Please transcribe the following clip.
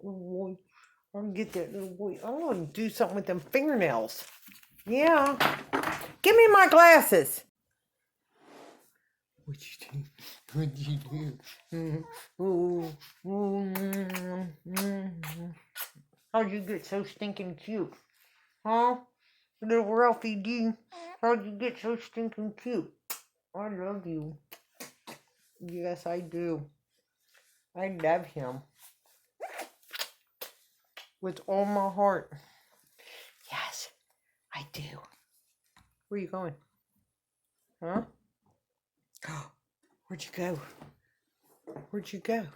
Little boy. I'll get that little boy. I want to do something with them fingernails. Yeah. Give me my glasses. What you do? What you do? How'd you get so stinking cute? Huh? Little Ralphie D. How'd you get so stinking cute? I love you. Yes, I do. I love him. With all my heart. Yes, I do. Where you going? Huh? Where'd you go? Where'd you go?